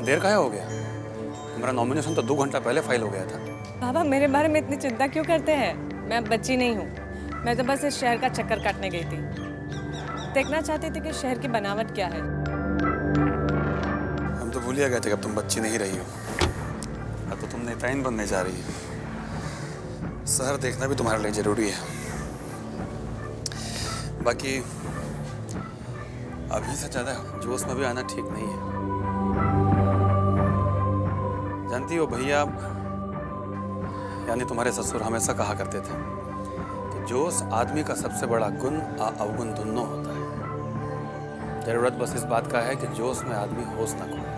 देर काहे हो गया? मेरा नॉमिनेशन तो 2 घंटा पहले फाइल हो गया था। बाबा मेरे बारे में इतनी चिंता क्यों करते हैं? मैं अब बच्ची नहीं हूँ। मैं तो बस इस शहर का चक्कर काटने गई थी। देखना चाहती थी कि शहर की बनावट क्या है। हम तो भूल ही गए थे कि अब तुम बच्ची नहीं रही हो। अब तो तुम नेताइन बनने जा रही हो। शहर देखना भी तुम्हारे लिए जरूरी है। बाकी अभी से ज्यादा जोश में भी आना ठीक नहीं है। जानती हो भैया, यानी तुम्हारे ससुर हमेशा कहा करते थे कि जोश आदमी का सबसे बड़ा गुण अवगुण दोनों होता है। जरूरत बस इस बात का है कि जोश में आदमी होश ना खोए।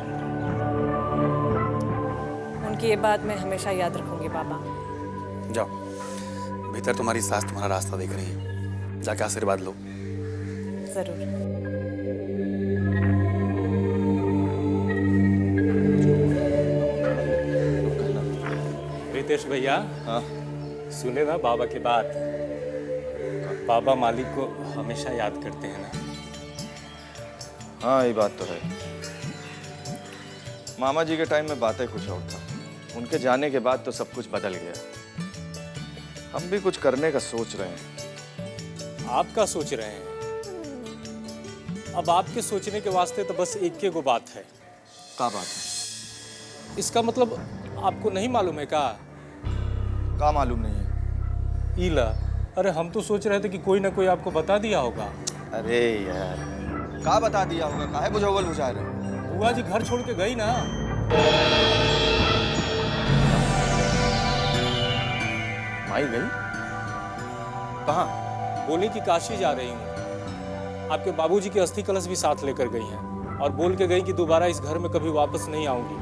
उनकी ये बात मैं हमेशा याद रखूंगी बाबा। जाओ, भीतर तुम्हारी सास तुम्हारा रास्ता देख रही है। जाके आशीर्वाद लो। जरूर। रितेश भैया, हाँ सुने ना बाबा की बात। बाबा मालिक को हमेशा याद करते हैं ना। हाँ, ये बात तो है। मामा जी के टाइम में बातें कुछ और था। उनके जाने के बाद तो सब कुछ बदल गया। हम भी कुछ करने का सोच रहे हैं। आपका सोच रहे हैं? अब आपके सोचने के वास्ते तो बस एक के गो बात है। क्या बात है? इसका मतलब आपको नहीं मालूम है का? क्या मालूम नहीं है? ईला, अरे हम तो सोच रहे थे कि कोई ना कोई आपको बता दिया होगा। अरे यार, क्या बता दिया होगा? काहे बुझावल बुझा रहे? बुआ जी घर छोड़ के गई ना। माई गई? कहाँ? बोली कि काशी जा रही हूँ। आपके बाबूजी की अस्थि कलश भी साथ लेकर गई हैं और बोल के गई कि दोबारा इस घर में कभी वापस नहीं आऊंगी।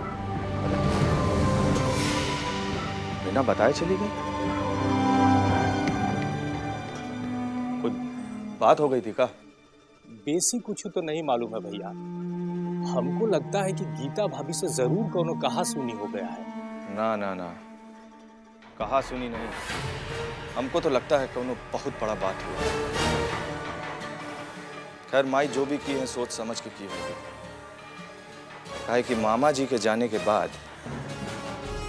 बिना बताए चली गई? कुछ बात हो गई थी का? बेसी कुछ तो नहीं मालूम है भैया। हमको लगता है कि गीता भाभी से जरूर कोनो कहा सुनी हो गया है। ना ना ना, कहा सुनी नहीं। हमको तो लगता है कोनो बहुत बड़ा बात हुआ। खैर, माई जो भी की है सोच समझ के की होगी। काहे कि मामा जी के जाने के बाद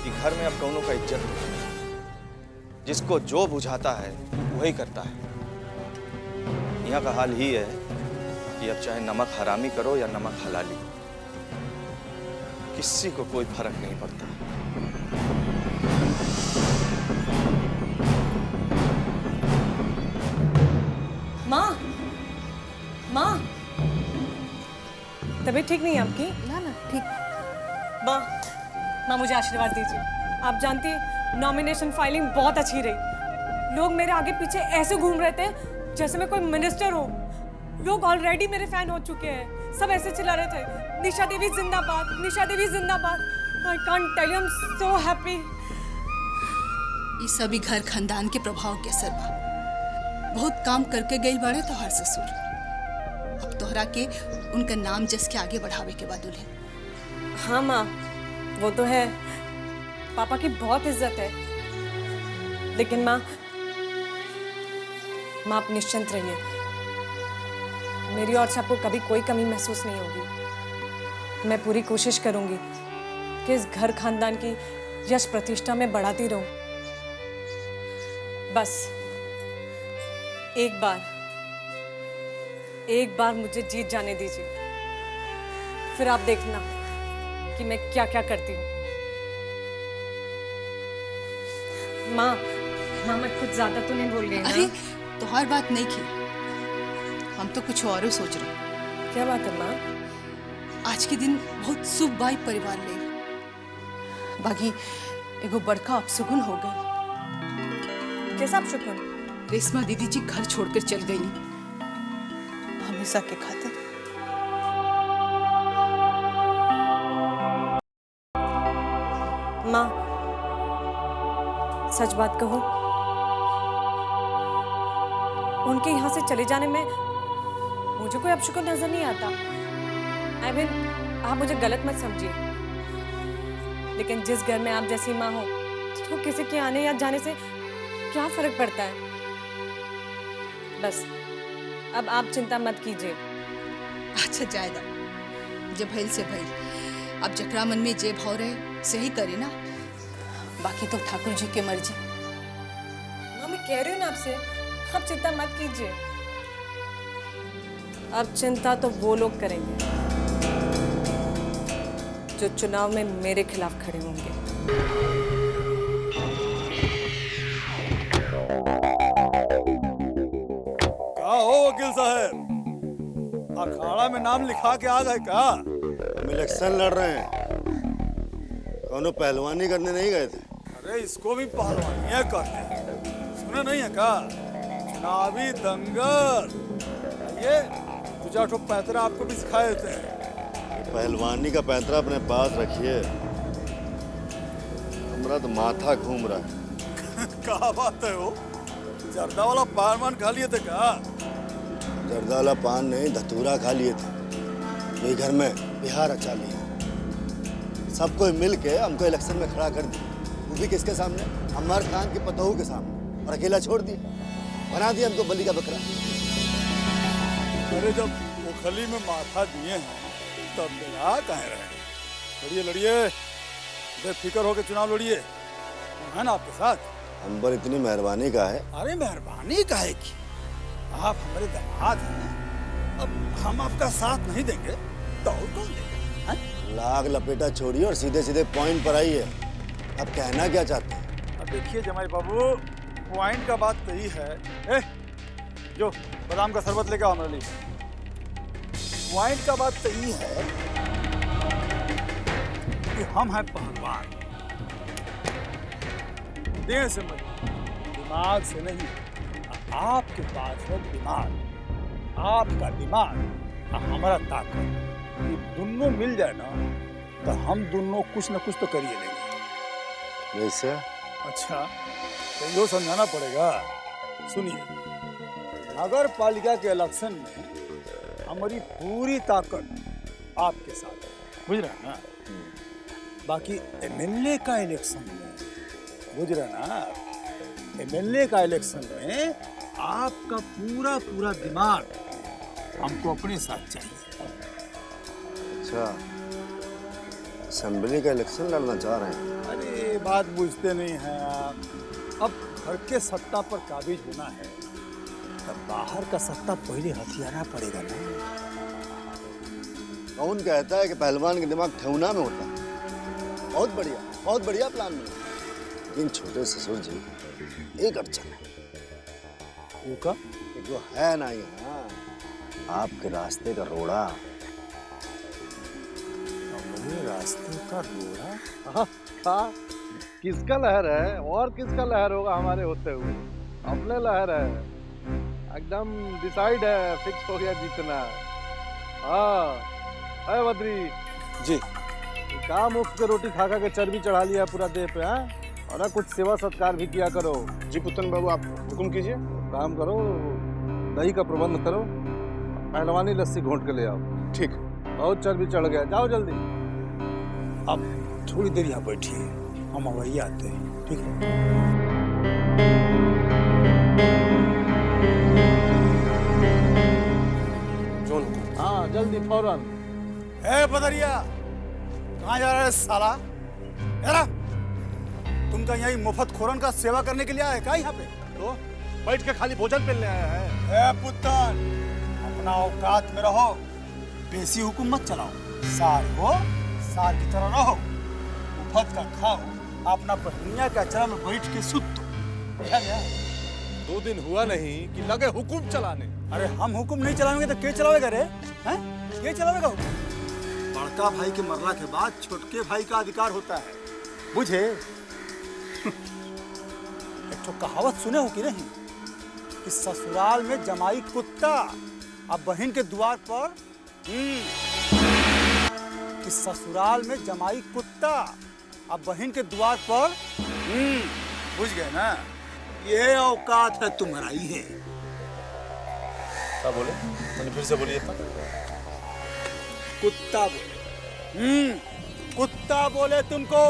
कि घर में अब कौनों का इज्जत नहीं। जिसको जो बुझाता है वही करता है। यहाँ का हाल ही है कि अब चाहे नमक हरामी करो या नमक हलाली, किसी को कोई फर्क नहीं पड़ता। माँ, माँ, तबीयत ठीक नहीं है आपकी? ना ना ठीक। माँ, माँ मुझे आशीर्वाद दीजिए। आप जानती हैं नॉमिनेशन फाइलिंग बहुत अच्छी रही। लोग मेरे आगे पीछे ऐसे घूम रहे थे जैसे मैं कोई मिनिस्टर हूँ। लोग ऑलरेडी मेरे फैन हो चुके हैं। सब ऐसे चिल्ला रहे थे, निशा देवी जिंदाबाद, निशा देवी जिंदाबाद। I can't tell you, I am so happy. ये सभी घर खानदान के प्रभाव के असर बा। बहुत काम करके गई बड़े तोहार ससुर। अब तोहरा के उनका नाम जस के आगे बढ़ावे के बाद दुल्हन। हाँ माँ, वो तो है। पापा की बहुत इज्जत है। लेकिन माँ आप निश्चिंत रहिए। मेरी ओर से आपको कभी कोई कमी महसूस नहीं होगी। मैं पूरी कोशिश करूंगी कि इस घर खानदान की यश प्रतिष्ठा में बढ़ाती रहूं। बस एक बार मुझे जीत जाने दीजिए, फिर आप देखना कि मैं क्या क्या करती हूँ। माँ, मैं कुछ ज्यादा तो नहीं बोल गई ना? अरे तोहार बात नहीं की, हम तो कुछ और सोच रहे। क्या बात है माँ? आज के दिन बहुत शुभ बाई परिवार ले बागी एगो बड़का अपशगुन हो गई। कैसा अपशगुन? रेशमा दीदी जी घर छोड़कर चल गई हमेशा के खातिर। माँ, सच बात कहूं, उनके यहाँ से चले जाने में मुझे कोई अपशगुन नजर नहीं आता। I mean, आप मुझे गलत मत समझिए, लेकिन जिस घर में आप जैसी माँ हो तो किसी के आने या जाने से क्या फर्क पड़ता है। बस अब आप चिंता मत कीजिए। अच्छा जायदा, जब भइल से भइल, अब जकरा मन में जे भाव रहे सही करे ना, बाकी तो ठाकुर जी के मर्जी। माँ मैं कह रही हूँ ना आपसे, आप चिंता मत कीजिए। अब चिंता तो वो लोग करेंगे जो चुनाव में मेरे खिलाफ खड़े होंगे। क्या हो वकील साहब, अखाड़ा में नाम लिखा के आ गए क्या? हम इलेक्शन लड़ रहे हैं, कौनो पहलवानी करने नहीं गए थे। अरे इसको भी पहलवानियां करते हैं, सुना नहीं है क्या? चुनावी दंगल। ये दो चार ठो पैतरा आपको भी सिखाए थे। पहलवानी का पैंतरा अपने पास रखिए, हमारा तो माथा घूम रहा है। क्या बात है वो, जर्दा वाला पहलवान खा लिए थे क्या? जर्दा वाला पान नहीं, धतूरा खा लिए थे। यही घर में बिहार अचा लिया। सबको मिल के हमको इलेक्शन में खड़ा कर दिया, वो भी किसके सामने? अमर खान के पतोहू के सामने, और अकेला छोड़ दिया, बना दिया हमको बलि का बकरा। अरे जब ओखली में माथा दिए हैं तब मेरा कहे रहे। लड़िए लड़िए, बेफिक्र होकर चुनाव लड़िए, है ना आपके साथ। हम पर इतनी मेहरबानी का है। अरे मेहरबानी काहे की, आप हमारे दामाद हैं। अब हम आपका साथ नहीं देंगे तो और कौन देगा? लाग लपेटा छोड़िए और सीधे सीधे पॉइंट पर आइए। अब कहना क्या चाहते हैं? अब देखिए जमाई बाबू, पॉइंट का बात तो यही है। जो बादाम का शरबत लेके आओ मेरे लिए। पॉइंट का बात तो यही है कि हम हैं पहलवान, देह से नहीं, दिमाग से नहीं। आपके पास है दिमाग, आपका दिमाग और हमारा ताकत, ये दोनों मिल जाए ना तो हम दोनों कुछ न कुछ तो कर ही लेंगे। वैसे अच्छा तो यो समझाना पड़ेगा। सुनिए, नगर पालिका के इलेक्शन में हमारी पूरी ताकत आपके साथ है, बुझ रहे हैं ना? बाकी एमएलए का इलेक्शन में, बुझ रहे हैं ना, एमएलए का इलेक्शन में आपका पूरा पूरा दिमाग हमको अपने साथ चाहिए। अच्छा, असेंबली का इलेक्शन लड़ना चाह रहे हैं? अरे बात बुझते नहीं हैं आप। अब घर के सत्ता पर काबिज होना है तब बाहर का सत्ता पहले हथियाना पड़ेगा ना। कौन कहता है कि पहलवान का दिमाग ठेहुना में होता है? बहुत बढ़िया प्लान में। लेकिन छोटे ससुर जी, एक अड़चन है। वो का? एक वो है ना यहाँ आपके रास्ते का रोड़ा। अपने रास्ते का रोड़ा? हाँ, किसका लहर है और किसका लहर होगा हमारे होते हुए? अपने लहर है, एकदम डिसाइड है, फिक्स हो गया जीतना। हाँ है बद्री जी। काम मुफ्त के रोटी खा खा के चर्बी चढ़ा लिया पूरा देह पे। हाँ, और ना कुछ सेवा सत्कार भी किया करो। जी पुतन बाबू, आप हुक्म कीजिए। काम करो, दही का प्रबंध करो, पहलवानी लस्सी घोंट के ले आओ। ठीक। बहुत चर्बी चढ़ गया, जाओ जल्दी। अब थोड़ी देर यहाँ बैठिए, हम वही आते हैं, ठीक है? हाँ जल्दी फौरन। ए बदरिया, कहाँ जा रहा है साला? हेरा, तुम क्या यही मुफ्त खोरन का सेवा करने के लिए आए क्या यहाँ पे? तो बैठ के खाली भोजन पेलने आया है। ए पुत्तन, अपना औकात में रहो, बेसी हुकुम मत चलाओ। सार हो, सार की तरह रहो, मुफ्त का खाओ, अपना बहनिया का चरण में बैठ के सुतो। समझा गया? 2 दिन हुआ नहीं कि लगे हुकुम चलाने। अरे हम हुकुम नहीं चलाएंगे तो के चलावेगा रे? हैं? के चलावेगा हुकुम? बड़का भाई के मरला के बाद छोटके भाई का अधिकार होता है, बुझे? एक तो कहावत सुने हो कि नहीं कि ससुराल में जमाई कुत्ता अब बहन के द्वार पर। कि ससुराल में जमाई कुत्ता अब बहन के द्वार पर। बुझ गए ना? ये औकात है तुम्हारी है। क्या बोले? मैंने फिर से बोलिए। कुत्ता बोले। कुत्ता बोले तुमको,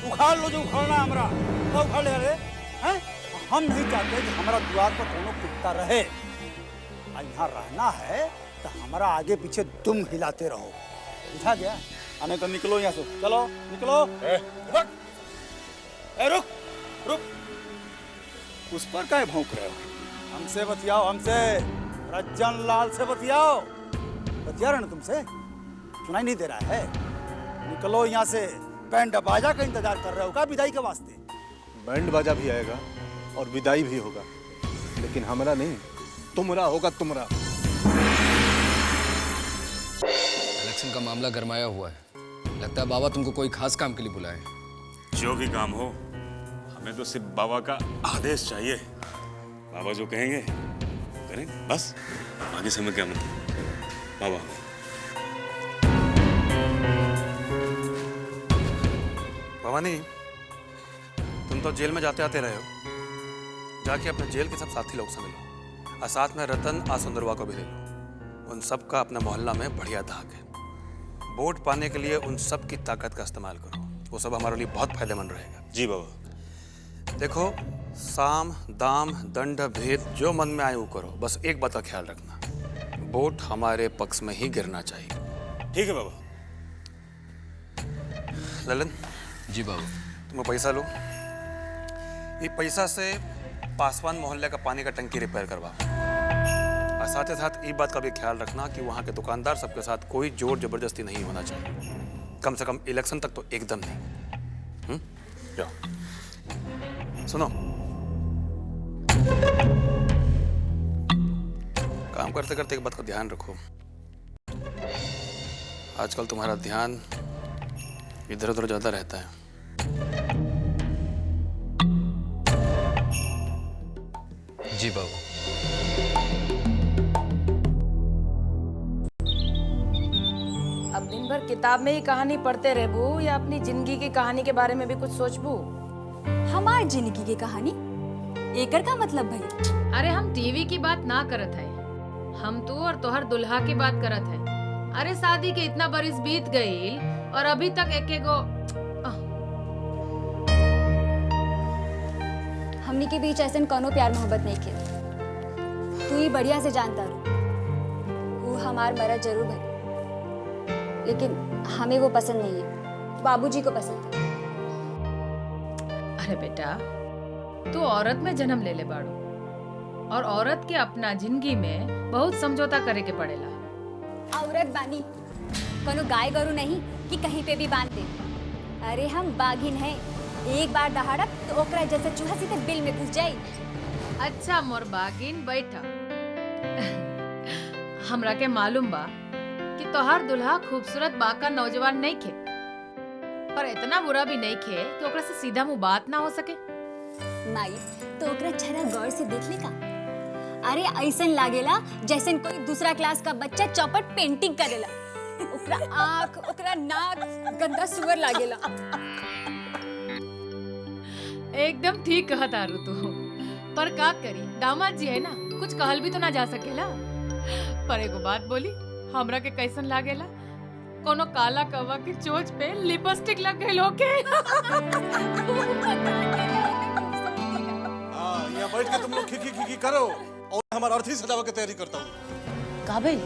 उखाड़ लो जो उखाड़ना हमरा। तो उखाड़ ले रहे हैं? हम नहीं चाहते कि हमारा द्वार पर कोनो कुत्ता रहे। यहाँ रहना है तो हमारा आगे पीछे तुम हिलाते रहो, बुझा गया? आने तो निकलो यहाँ से, चलो निकलो। रुक रुक, उस पर क्या भौंक रहे हो? हमसे बतियाओ, हमसे। रज्जन लाल से बतियाओ। बतिया रहे ना तुमसे, सुनाई नहीं दे रहा है? निकलो यहाँ से। बैंड बाजा का इंतजार कर रहे हो क्या विदाई के वास्ते? बैंड बाजा भी आएगा और विदाई भी होगा, लेकिन हमरा नहीं, तुमरा होगा, तुमरा। इलेक्शन का मामला गरमाया हुआ है। लगता है बाबा तुमको कोई खास काम के लिए बुलाए। जो भी काम हो, हमें तो सिर्फ बाबा का आदेश चाहिए। बाबा जो कहेंगे करें, बस। आगे से मैं क्या मतलब बाबा। भवानी, तुम तो जेल में जाते आते रहे हो। जाके अपने जेल के सब साथी लोग से मिलो और साथ में रतन आसुंदरवा को भी ले लो। उन सब का अपने मोहल्ला में बढ़िया धाक है। वोट पाने के लिए उन सब की ताकत का इस्तेमाल करो। वो सब हमारे लिए बहुत फायदेमंद रहेगा। जी बाबा। देखो, साम दाम दंड भेद जो मन में आए वो करो, बस एक बात का ख्याल रखना, वोट हमारे पक्ष में ही गिरना चाहिए। ठीक है बाबा। ललन जी बाबू। तुम पैसा लो। ये पैसा से पासवान मोहल्ले का पानी का टंकी रिपेयर करवाओ और साथ ही साथ ये बात का भी ख्याल रखना कि वहाँ के दुकानदार सबके साथ कोई जोर जबरदस्ती नहीं होना चाहिए, कम से कम इलेक्शन तक तो एकदम नहीं। जाओ। सुनो, काम करते करते एक बात का ध्यान रखो, आजकल तुम्हारा ध्यान इधर उधर ज्यादा रहता है। जी बाबू। अब दिन भर किताब में ही कहानी पढ़ते रहबू या अपनी जिंदगी की कहानी के बारे में भी कुछ सोचबू? हमार जिंदगी की कहानी एकर का मतलब भाई? अरे हम टीवी की बात ना करत है, हम तू और तोहर दुल्हा की बात करत है। अरे शादी के इतना बरिस बीत गई और अभी तक एक गो हमनी के बीच ऐसे कोनो प्यार मोहब्बत नहीं के। तू ही बढ़िया से जानता रू, वो हमार मरद जरूर भाई, लेकिन हमें वो पसंद नहीं है, बाबूजी को पसंद है। अरे बेटा, तू औरत में जन्म ले बाड़ू और औरत के अपना जिंदगी में बहुत समझौता करे के पड़ेला। औरत बानी, कोनो गाय गरु नहीं कि कहीं पे भी बांध दे। अरे हम बाघिन हैं, एक बार दहाड़ब तो ओकरा जैसे चूहा सीधे बिल में घुस जाई। अच्छा मोर बागिन बैठा। हमरा के मालूम बा कि तोहार दुल्हा खूबसूरत बाका नौजवान नहीं खे, पर इतना बुरा भी नहीं खे कि ओकरा से सीधा मुंह बात ना हो सके। माई तो ओकरा जरा गौर से देख ले का। अरे ऐसन लागेला जैसे कोई दूसरा क्लास का बच्चा चौपट पेंटिंग करेला। ओकरा आँख, ओकरा नाक गंदा सुअर लागेला। एकदम ठीक कहा तारू तू, पर का करी, दामाद जी है ना, कुछ कहल भी तो ना जा सकेला। पर एगो बात बोली, हमरा के कैसन लागेला? कोनो काला कौवा की चोंच पे लिपस्टिक लग गइल होके। यहाँ बैठ के तुम लोग खी करो और हमारा अर्थी सजावा की तैयारी करता हूँ। काबिल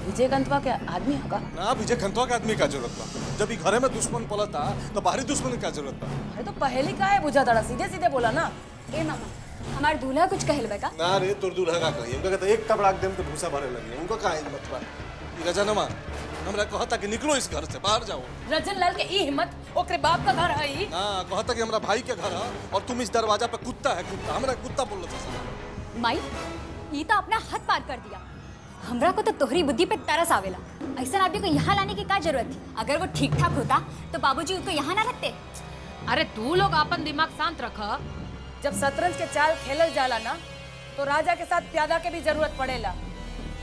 विजयकांतवा के आदमी होगा ना, विजयकांतवा के आदमी का जरूरत बा? जब ई घरे में दुश्मन पलता तो बाहरी दुश्मन की क्या जरूरत बा? अरे तो पहले का है बुझा दड़ा, सीधे सीधे बोला ना। ए मामा, हमार दूल्हा कुछ कहल बा का? ना रे, तोर दूल्हा का कही, उनका कहता एक कपड़ा देम तो भूसा भरे लगी, उनका का हिम्मत बा? ई रजनमा हमरा कहता कि निकलो इस घर से, बाहर जाओ। रजन लाल के ई हिम्मत, ओकरे बाप का घर है ई। ना, कहता कि हमरा भाई के घर है और तुम इस दरवाजा पे कुत्ता है, कुत्ता हमरा कुत्ता बोल रहा। माई ये तो अपना हद पार कर दिया। हमरा को तो तोहरी बुद्धि पे तरस आवेला। ऐसा आदमी को यहाँ लाने की क्या जरूरत थी? अगर वो ठीक ठाक होता तो बाबूजी उसको यहाँ ना रखते। अरे तू लोग अपन दिमाग शांत रख। जब शतरंज के चाल खेलल जाला ना, तो राजा के साथ प्यादा के भी जरूरत पड़ेला,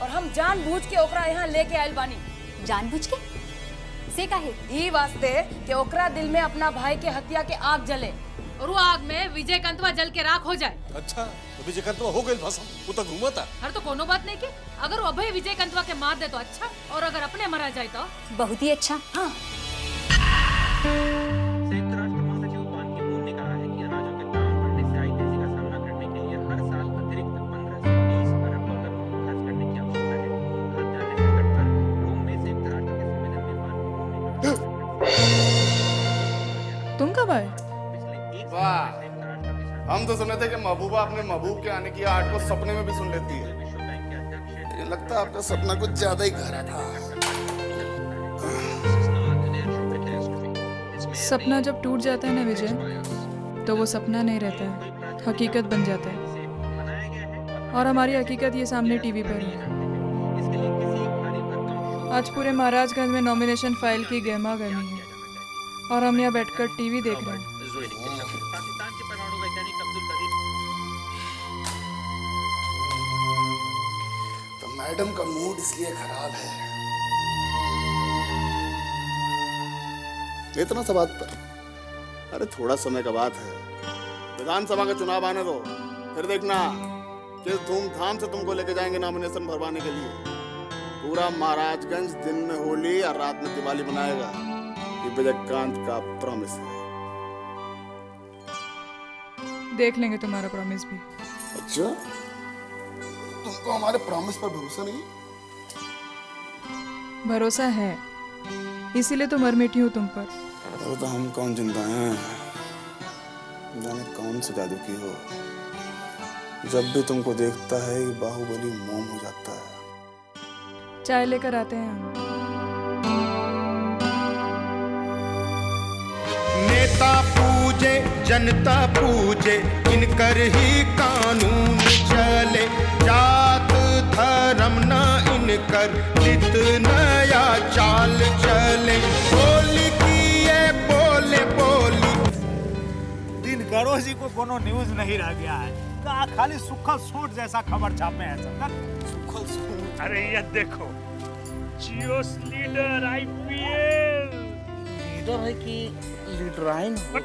और हम जानबूझ के ओकरा यहाँ लेके आयल बानी। जानबूझ के से काहे? ई वास्ते कि ओकरा दिल में अपना भाई के हत्या के आग जले और वो आग में विजयकांतवा जल के राख हो जाए। अच्छा, तो विजयकांतवा हो गई भस्म, वो तो घूमता। अरे तो कोनो बात नहीं के, अगर वो अभय विजयकांतवा के मार दे तो अच्छा, और अगर अपने मरा जाए तो बहुत ही अच्छा। हाँ। तुम कब आए? वाह, हम तो सुने थे कि महबूबा अपने महबूब के आने की आठ को सपने में भी सुन लेती है, लेकिन लगता है आपका सपना कुछ ज्यादा ही गहरा था। सपना जब टूट जाता है ना विजय, तो वो सपना नहीं रहता है, हकीकत बन जाता है। और हमारी हकीकत ये सामने टीवी पर है। आज पूरे महाराजगंज में नॉमिनेशन फाइल की गहमा गहमी है और हम यहाँ बैठकर टीवी देख रहे हैं। तो मैडम का मूड इसलिए खराब है। इतना सा बात पर, अरे थोड़ा समय का बात है, विधानसभा का चुनाव आने दो, फिर देखना किस धूमधाम से तुमको लेके जाएंगे नॉमिनेशन भरवाने के लिए। पूरा महाराजगंज दिन में होली और रात में दिवाली मनाएगा, ये विजयकांत का प्रॉमिस है। देख लेंगे तुम्हारा प्रॉमिस भी। अच्छा, तुमको हमारे प्रॉमिस पर भरोसा नहीं? भरोसा है, इसीलिए तो मर मिटी हूँ तुम पर। अरे तो हम कौन जिंदा हैं, जाने कौन से जादू की हो, जब भी तुमको देखता है ये बाहुबली मोम हो जाता है। चाय लेकर आते हैं हम। नेता पूजे जनता पूजे, इनकर ही कानून चले, जात धर्म न इनकर, नित नया चाल चले, बोली किए बोले बोली। दिनकरों जी को कोनो न्यूज नहीं रह गया है, कहा खाली सुखल सूट जैसा खबर छापे हैं सब। सुखल सूट, अरे ये देखो, जियोस लीडर आईपीएल लीडर है कि लीडराइन हो?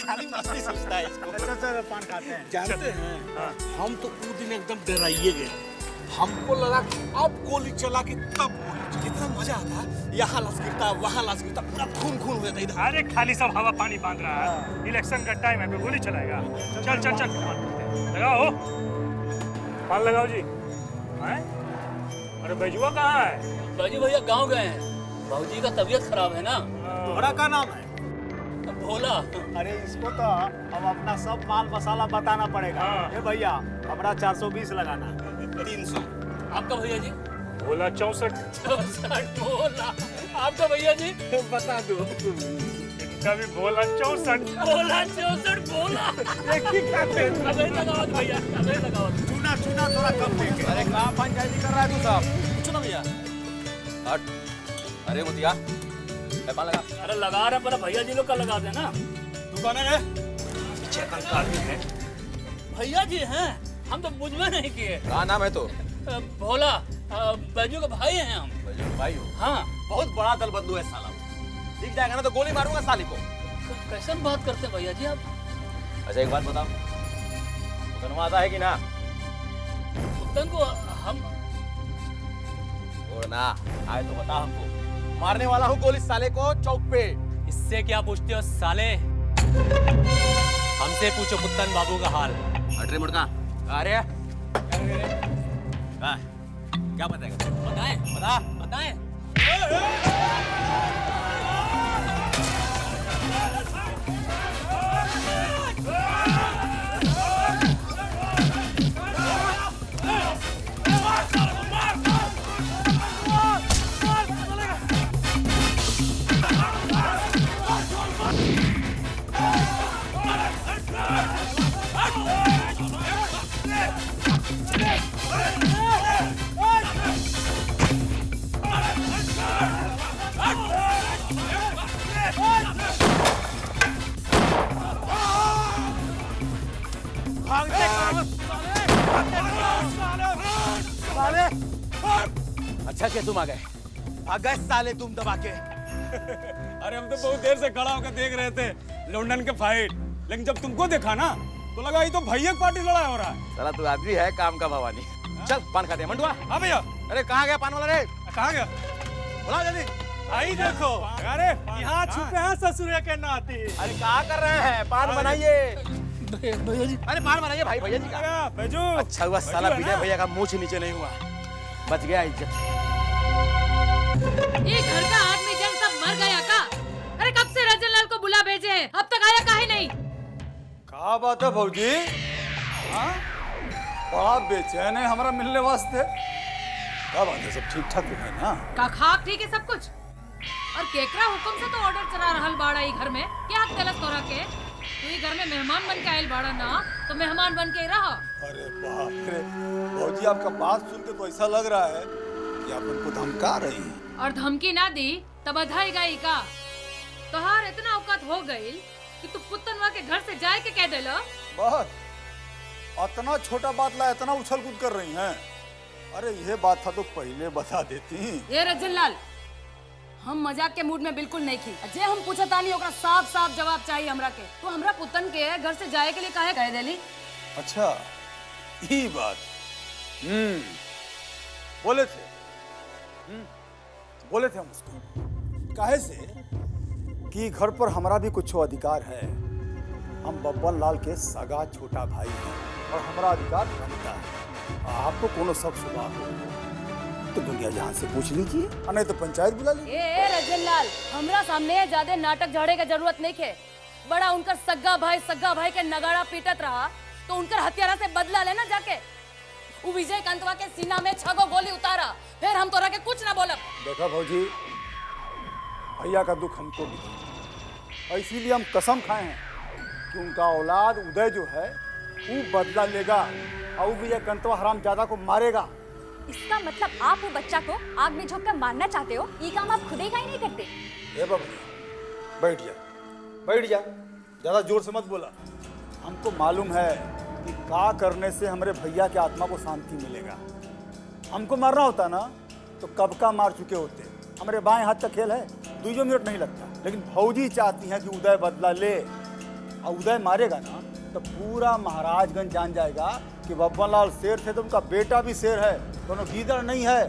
खाली मस्ती सोचता है इसको। अच्छा पान खाते हैं, जानते हैं हम तो उस दिन एकदम डराइए गए, हमको लगा कि अब गोली चला कि तब कितना मजा आता, यहाँ लस गिरता वहाँ लस गिरता, पूरा खून खून हो जाता इधर। अरे खाली सब हवा पानी बांध रहा है, इलेक्शन का टाइम है, पे गोली चलाएगा। चल चल चल लगाओ, पान लगाओ जी। अरे बैजुआ कहाँ है? बाजी भैया गांव गए हैं, बाबूजी का तबीयत खराब है ना। तुम्हारा क्या नाम है? भोला। अरे इसको तो अब अपना सब माल मसाला बताना पड़ेगा। ए भैया, हमारा 420 लगाना। 300 आपका भैया जी? भोला 64। 64 भोला। आपका भैया जी? बता दो। इनका भी भोला 64। भोला 64 भोला। एक ही खाते। अबे लगाओ भैया, अबे लगाओ। चुना चुना थोड़ा कम लेके। अरे कहाँ पंचायती कर रहा है तू साहब? चुना भैया। हट। अरे मुतिया, पान लगा। अरे लगा रहे पर भैया जी लोग का लगा देना। तू कौन है? है भैया जी हैं, हम तो बुझवे नहीं किए। क्या नाम है तो? भोला, बैजू के भाई हैं हम। बैजू के भाई हो? हाँ। बहुत बड़ा दल बंधु है साला, दिख जाएगा ना तो गोली मारूंगा साली को। कैसे बात करते हैं भैया जी आप? अच्छा एक बात बताओ, उतनवा आता है कि ना? उतन को हम और ना आए तो बता हमको, मारने वाला हूँ गोली साले को चौक पे। इससे क्या पूछते हो साले? हमसे पूछो पुत्तन बाबू का हाल। हट रे मुड़का। अरे क्या बताएगा? बताएं, बता। बताएं। अच्छा क्या तुम आ गए? आ गए साले तुम दबा के। अरे हम तो बहुत देर से खड़ा होकर देख रहे थे लंदन के फाइट, लेकिन जब तुमको देखा ना तो लगा ये तो भैया पार्टी लड़ाई हो रहा है। साला तू आदमी है काम का भवानी। चल पान खाते हैं मंडुआ। हाँ भैया। अरे कहाँ गया पान वाला रे? कहाँ गया? बुलाओ जल्दी। आई देखो, अरे यहाँ छुपे हैं ससुरे के नाती। अरे कहाँ कर रहे हैं? पान बनाइए भैया जी। अरे पान बनाइए भाई, भैया जी का। बैजू। अच्छा हुआ साला विजय भैया का मुंह नीचे नहीं हुआ, बच गया इज्जत। ये घर का आदमी जन सब मर गया का? अरे कब से रजन लाल को बुला भेजे? में, अब तक आया काहे नहीं? क्या बात है भौजी? हाँ? बड़ा बेचैन है हमारा मिलने वास्ते। क्या बात है, सब ठीक ठाक तो है ना? का खाक ठीक है सब कुछ। और केकरा हुक्म से तो ऑर्डर चला रहल बाड़ा ई घर में, क्या गलत तोरा के? तू ई घर में मेहमान बन के आयल बाड़ा ना, तो मेहमान बन के रह। अरे बाप रे भौजी, आपका बात सुन के तो ऐसा लग रहा है कि आप उनको धमका रही हैं। और धमकी ना दी तब बधाई गई का? तोहार इतना औकात हो गई कि तू पुतनवा के घर से जाए के कह देला। बस इतना छोटा बात ला इतना उछल कूद कर रही हैं। अरे ये बात था तो पहले बता देती। ये रजन लाल, हम मजाक के मूड में बिल्कुल नहीं थी। जे हम पूछता नहीं ओकरा साफ साफ जवाब चाहिए हमरा के। तो हमरा पुतन के घर से जाए के लिए काहे कह देली? अच्छा ये बात। बोले थे बोले थे हम उसको, काहे से कि घर पर हमारा भी कुछ अधिकार है। हम बब्बन लाल के सगा छोटा भाई हैं और हमारा अधिकार बनता है। आपको कोनो सब सुबह हो तो दुनिया जहां से पूछ लीजिए, और नहीं तो पंचायत बुला लीजिए। ए रजन लाल, हमरा सामने ज्यादा नाटक झाड़े की जरूरत नहीं है। बड़ा उनका सगा भाई के नगाड़ा पीटत रहा तो उनकर हथियारा से बदला लेना जाके। वो विजय कांतवा के सीना में 6 गो गोली उतारा, फिर हम तोरा के कुछ ना बोलब। देखा भौजी, भैया का दुख हमको भी है, इसीलिए हम कसम खाए हैं कि उनका औलाद उदय जो है वो बदला लेगा और वो विजय कंतवा हरामजादा को मारेगा। इसका मतलब आप वो बच्चा को आग में झोंक कर मारना चाहते हो? ये काम आप खुद ही काहे नहीं करते? ए बाबू, बैठ जा, ज्यादा जोर से मत बोला। हमको मालूम है कि का करने से हमारे भैया के आत्मा को शांति मिलेगा। हमको मारना होता ना तो कब का मार चुके होते। हमारे बाएं हाथ का खेल है, 2 मिनट नहीं लगता। लेकिन भौजी चाहती हैं कि उदय बदला ले, और उदय मारेगा ना तो पूरा महाराजगंज जान जाएगा कि बब्बन लाल शेर थे तो उनका बेटा भी शेर है, दोनों गीदड़ नहीं है।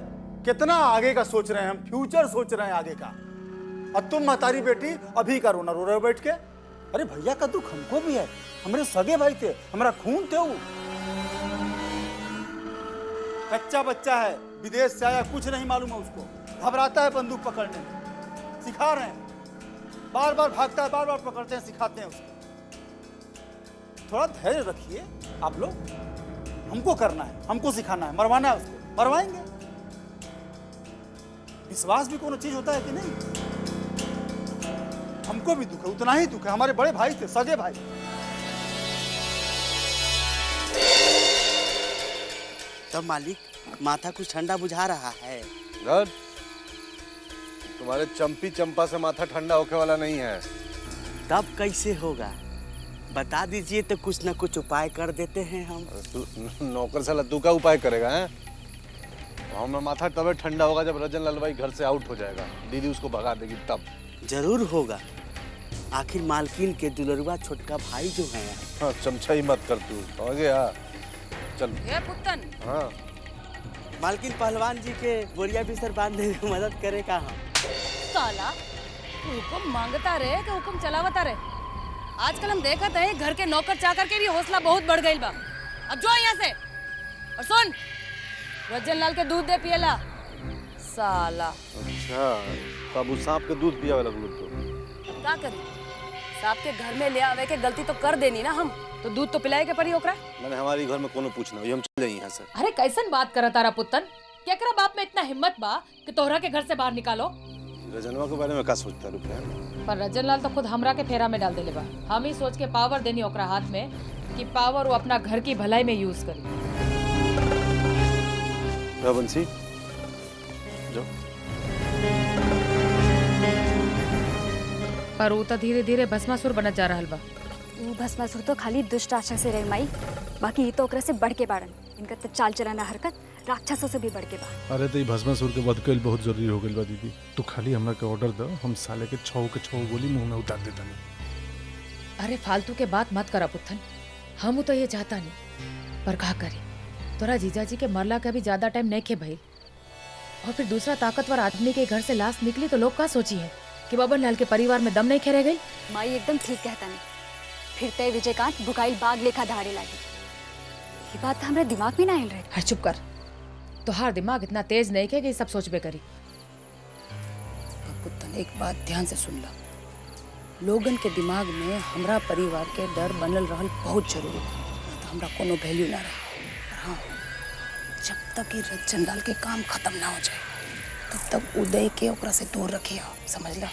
कितना आगे का सोच रहे हैं हम, फ्यूचर सोच रहे हैं आगे का। और तुम महतारी बेटी अभी का रोना रो रहे हो बैठ के। अरे भैया का दुख हमको भी है, हमारे सगे भाई थे, हमारा खून थे वो। कच्चा बच्चा है, विदेश से आया, कुछ नहीं मालूम है उसको, घबराता है बंदूक पकड़ने में। सिखा रहे हैं, बार बार भागता है, बार बार पकड़ते हैं, सिखाते हैं उसको। थोड़ा धैर्य रखिए आप लोग। हमको करना है, हमको सिखाना है, मरवाना है उसको, मरवाएंगे। विश्वास भी कोनो चीज होता है कि नहीं? हमको भी दुख है, उतना ही दुख है। हमारे बड़े भाई थे, सगे भाई। तो मालिक, माथा कुछ ठंडा बुझा रहा है। गुड। तुम्हारे चंपी चंपा से माथा ठंडा होके वाला नहीं है। तब कैसे होगा? बता दीजिए तो कुछ न कुछ उपाय कर देते हैं हम। नौकर साला तू का उपाय करेगा? हैं? हमें माथा तब ठंडा होगा जब रजन लाल भाई घर से आउट हो जाएगा, दीदी उसको भगा देगी तब। जरूर होगा, आखिर मालकिन के दुलरुआ छोटका भाई जो है। हाँ, चमचा ही मत कर तू, समझ गया? चल। ये पुत्तन। हाँ। मालकिन पहलवान जी के बोरिया बिस्तर बांधने में मदद करे का हम। साला हुक्म मांगता रहे कि हुक्म चलावता रहे। आजकल हम देखते हैं घर के नौकर चाकर के भी हौसला बहुत बढ़ गई बा। अब जो यहाँ से, और सुन, रजन लाल के दूध दे पियला साला। अच्छा, तब उस सांप के दूध पिया लगलू तो क्या करी? सांप के घर में ले आवे के गलती तो कर देनी ना हम, तो दूध तो पिलाए के पड़ी ओकरा। मैंने हमारी घर में कोनो पूछना हो, हम चल जाइए यहाँ से। अरे कैसन बात करा तारा पुत्तन? केकरा बाप में इतना हिम्मत बा कि तोहरा के घर से बाहर निकालो? रजनवा के बारे में का सोचता रुपया? पर रजन लाल तो खुद हमरा के फेरा में डाल देले बा। हम ही सोच के पावर देनी ओकरा हाथ में कि पावर वो अपना घर की भलाई में यूज करी। बंसी, जो पर वो तो धीरे धीरे भस्मासुर बनत जा रहल बा। वो भस्मासुर तो खाली दुष्ट आशा से रह माई, बाकी ये तो ओकरा से बढ़ के बाड़न। इनका तो चाल चलाना हरकत राक्षसों से भी बढ़ के बा। अरे तो भस्मासुर के वध कईल बहुत जरूरी हो गइल बा दीदी। तू खाली हमरा के ऑर्डर दो, हम साले के 6 गोली मुंह में उतार देता नहीं। अरे फालतू के बात मत करा पुत्तन, हम तो ये चाहता नहीं, पर का करे? तोरा जीजाजी के मरला का भी ज्यादा टाइम नहीं खे भाई। और फिर दूसरा ताकतवर आदमी के घर से लाश निकली तो लोग का सोची है कि बब्बन लाल के परिवार में दम नहीं खे रह गई। माई एकदम ठीक कहता नहीं। फिर तय विजयकांत भुकाइल बाग लेखा धाड़े लागी। ये बात तो हमारे दिमाग में ना आयल रहे। हर चुप कर, तोहार दिमाग इतना तेज नहीं है कि सब सोचबे करी। पुत्तन एक बात ध्यान से सुन ला, लोगन के दिमाग में हमरा परिवार के डर बनल रहल बहुत जरूरी बा, तो हमरा कोनो वैल्यू ना रहे। और हाँ, जब तक ये रचन लाल के काम खत्म ना हो जाए तब तक उदय के ओकरा से दूर रखिए, समझ ला।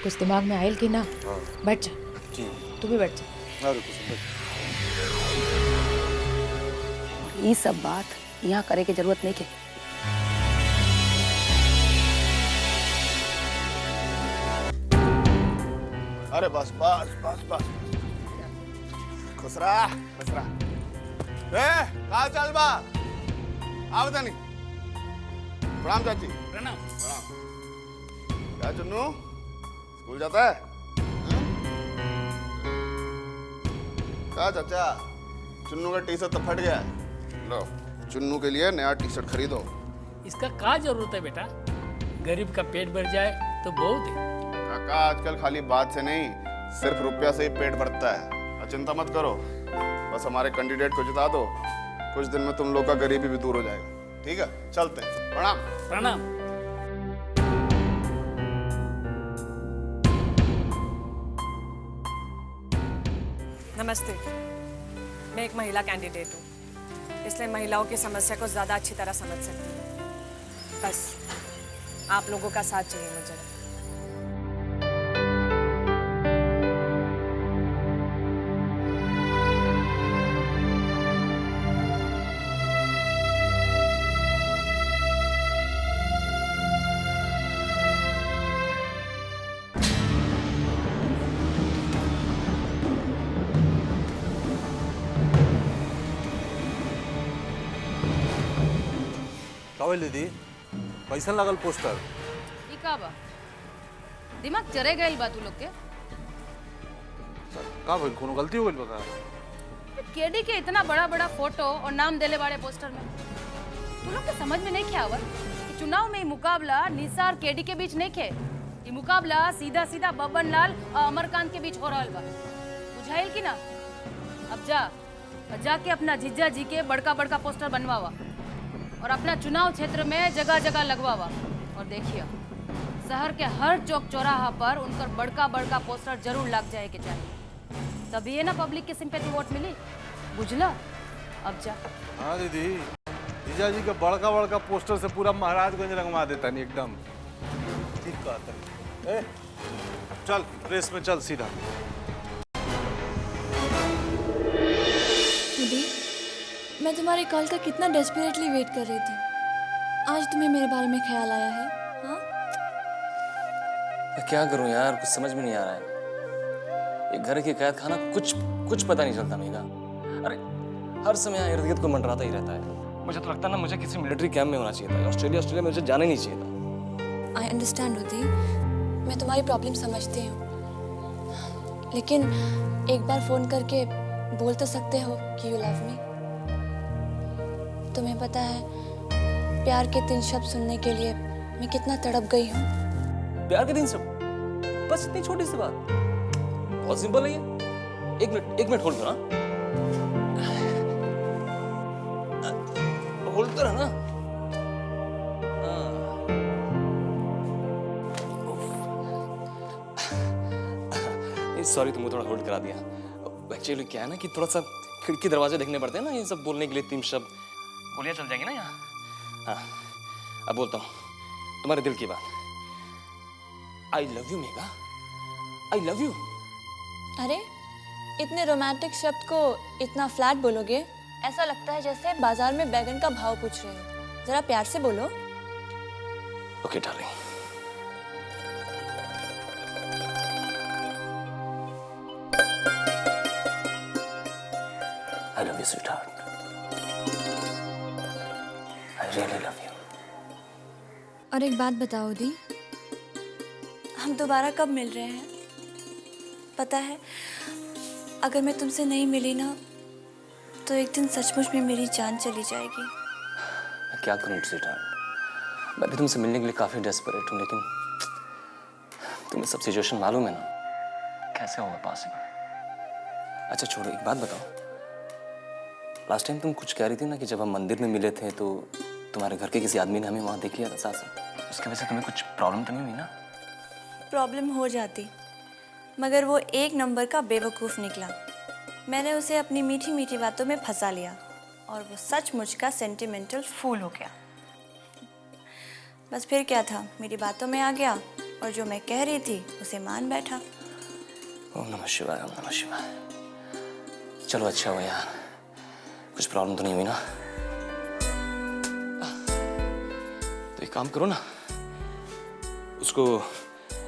कुछ दिमाग में आयल कि ना? बैठ जा। जी तू भी बैठ जा। ये सब बात यहाँ करे के जरूरत नहीं के। अरे बस बस बस बस खुसरा खुसरा कहा चल बा आओ तनी। प्रणाम चाची। प्रणाम। क्या चुन्नू स्कूल जाता है? क्या चाचा चुन्नू का टी शर्ट तो फट गया है, लो चुन्नू के लिए नया टी शर्ट खरीदो। इसका क्या जरूरत है बेटा, गरीब का पेट भर जाए तो बहुत है। काका आजकल खाली बात से नहीं सिर्फ रुपया से ही पेट भरता है। और चिंता मत करो, बस हमारे कैंडिडेट को जिता दो, कुछ दिन में तुम लोग का गरीबी भी दूर हो जाएगा। ठीक है चलते हैं। प्रणाम। प्रणाम। नमस्ते, मैं एक महिला कैंडिडेट हूँ, इसलिए महिलाओं की समस्या को ज़्यादा अच्छी तरह समझ सकती हूँ। बस आप लोगों का साथ चाहिए मुझे। कावल दीदी कैसन लगल पोस्टर? ई का बा? दिमाग चरे गइल बा तू लोग के? का भइल, कोनो गलती हो गइल बा का? केडी के इतना बड़ा बड़ा फोटो और नाम देले बाड़े पोस्टर में, तू लोग के समझ में नहीं खे आवत कि चुनाव में ई मुकाबला निशा और केडी के बीच नहीं खे, ई मुकाबला सीधा सीधा बब्बन लाल और अमरकांत के बीच हो रहल बा। बुझाइल कि ना? अब जाके अपना जीजा जी के बड़का बड़का पोस्टर बनवावा और अपना चुनाव क्षेत्र में जगह जगह लगवावा। और देखिए शहर के हर चौक चौराहा पर उनकर बड़का बड़का पोस्टर जरूर लग जाए के चाहिए, तभी ये ना पब्लिक की सिंपैथी वोट मिली। बुझला? अब जा। हाँ दीदी, जीजा जी का बड़का बड़का पोस्टर से पूरा महाराजगंज रंगवा देता नहीं एकदम। ठीक कहता है। चल रेस में चल सीधा। दीदी, मैं तुम्हारे कॉल का कितना डेस्परेटली वेट कर रही थी, आज तुम्हें मेरे बारे में ख्याल आया है? हाँ? मैं क्या करूं यार, कुछ समझ में नहीं आ रहा है। एक घर की कैद खाना कुछ पता नहीं चलता मेगा। अरे हर समय यहाँ इर्द गिर्द को मंडराता ही रहता है। मुझे तो लगता है ना मुझे किसी मिलिट्री कैंप में होना चाहिए था। ऑस्ट्रेलिया में मुझे जाना ही नहीं चाहिए था। आई अंडरस्टैंड होती, मैं तुम्हारी प्रॉब्लम समझती हूँ, लेकिन एक बार फोन करके बोल तो सकते हो कि यू लव मी। तुम्हें पता है प्यार के 3 शब्द सुनने के लिए मैं कितना तड़प गई हूँ। प्यार के 3 शब्द, बस इतनी छोटी सी बात, बहुत सिंपल है ये। एक मिनट होल्ड करो। होल्ड करो ना। सॉरी तुमको थोड़ा होल्ड करा दिया। एक्चुअली क्या है ना कि थोड़ा सा खिड़की दरवाजे देखने पड़ते हैं ना ये सब बोलने के लिए। 3 शब्द बोलिए चल जाएंगे ना यहाँ। हाँ अब बोलता हूँ तुम्हारे दिल की बात। I love you mega, I love you. अरे इतने रोमांटिक शब्द को इतना फ्लैट बोलोगे? ऐसा लगता है जैसे बाजार में बैगन का भाव पूछ रहे हो। जरा प्यार से बोलो। Okay darling. I love you, sweetheart. I really love you. और एक बात बताओ दी, हम दोबारा कब मिल रहे हैं? पता है अगर मैं तुमसे नहीं मिली ना तो एक दिन सचमुच में मेरी जान चली जाएगी। मैं क्या करूं स्वीटहार्ट, मैं भी तुमसे मिलने के लिए काफी डेस्परेट हूं, लेकिन तुम्हें सब सिचुएशन मालूम है ना, कैसे होगा पॉसिबल। अच्छा छोड़ो, एक बात बताओ, लास्ट टाइम तुम कुछ कह रही थी ना कि जब हम मंदिर में मिले थे तो तुम्हारे घर के किसी आदमी ने हमें वहां देख लिया था साथ में, उसकी वजह से तुम्हें कुछ प्रॉब्लम तो नहीं हुई ना? प्रॉब्लम हो जाती मगर वो एक नंबर का बेवकूफ़ निकला। मैंने उसे अपनी मीठी मीठी बातों में फंसा लिया और वो सचमुच का सेंटिमेंटल फूल हो गया। बस फिर क्या था, मेरी बातों में आ गया और जो मैं कह रही थी उसे मान बैठा। ओम नमः शिवाय, ओम नमः शिवाय। चलो अच्छा हुआ यार, कुछ प्रॉब्लम तो नहीं हुई ना? तो एक काम करो ना, उसको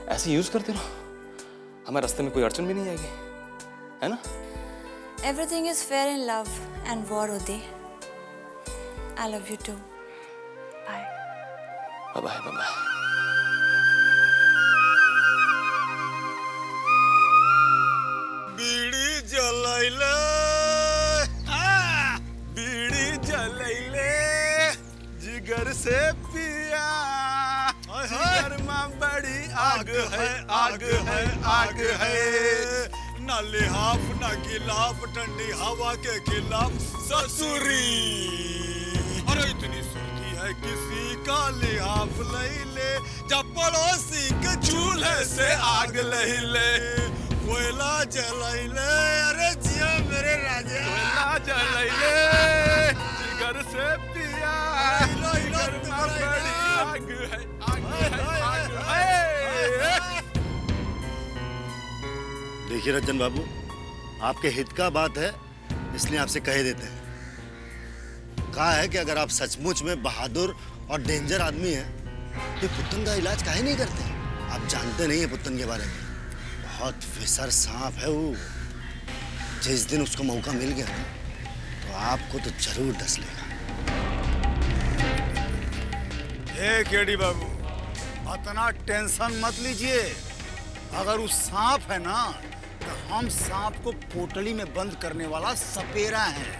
ऐसे यूज करते रहो, हमारे रास्ते में कोई अड़चन भी नहीं आएगी, है ना? Everything is fair in love and war, Uday. I love you too. Bye. Bye bye, bye bye. बीड़ी जलाइले, बीड़ी जलाइले, जिगर से पिया, जिगर में बड़ी आग है, आग है, आग है। ना लिहाफ ना गिलाफ, ठंडी हवा के खिलाफ ससुरी। अरे इतनी सुर्खी है किसी का लिहाफ नहीं ले, जब पड़ोसी के चूल्हे से आग नहीं ले। कोयला जलाइले, अरे जिया मेरे राजा, कोयला जलाइले, जिगर से पिया, जिगर में बड़ी आग है, आग है, आग है। देखिए रंजन बाबू, आपके हित का बात है, इसलिए आपसे कह देते हैं। कहा है कि अगर आप सचमुच में बहादुर और डेंजर आदमी हैं तो पुत्तन का इलाज काहे नहीं करते? आप जानते नहीं है पुत्तन के बारे में, बहुत विसर सांप है वो। जिस दिन उसको मौका मिल गया ना, तो आपको तो जरूर डस लेगा। ए केडी बाबू, इतना टेंशन मत लीजिए। अगर वो सांप है ना, तो हम सांप को पोटली में बंद करने वाला सपेरा है।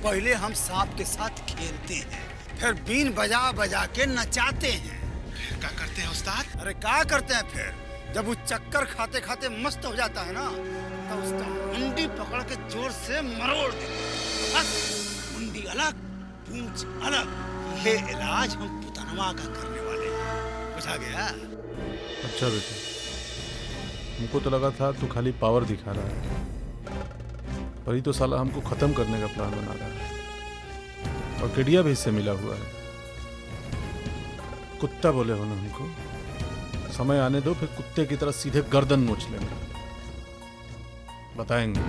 पहले हम सांप के साथ खेलते हैं, फिर बीन बजा बजा के नचाते हैं। फिर क्या करते हैं उस्ताद? अरे क्या करते हैं फिर? जब वो चक्कर खाते खाते मस्त हो जाता है ना, तो उसका मुंडी पकड़ के जोर से मरोड़ देते हैं। बस मुंडी अलग, पूंछ अलग। ये इलाज हम पुतनवा का करने वाले हैं। बुझा गया? अच्छा बेटा, हमको तो लगा था तू खाली पावर दिखा रहा है, पर ये तो साला हमको खत्म करने का प्लान बना रहा है। और किडिया भी इससे मिला हुआ है। कुत्ता बोले हो ना हमको, समय आने दो, फिर कुत्ते की तरह सीधे गर्दन नोच लेंगे, बताएंगे।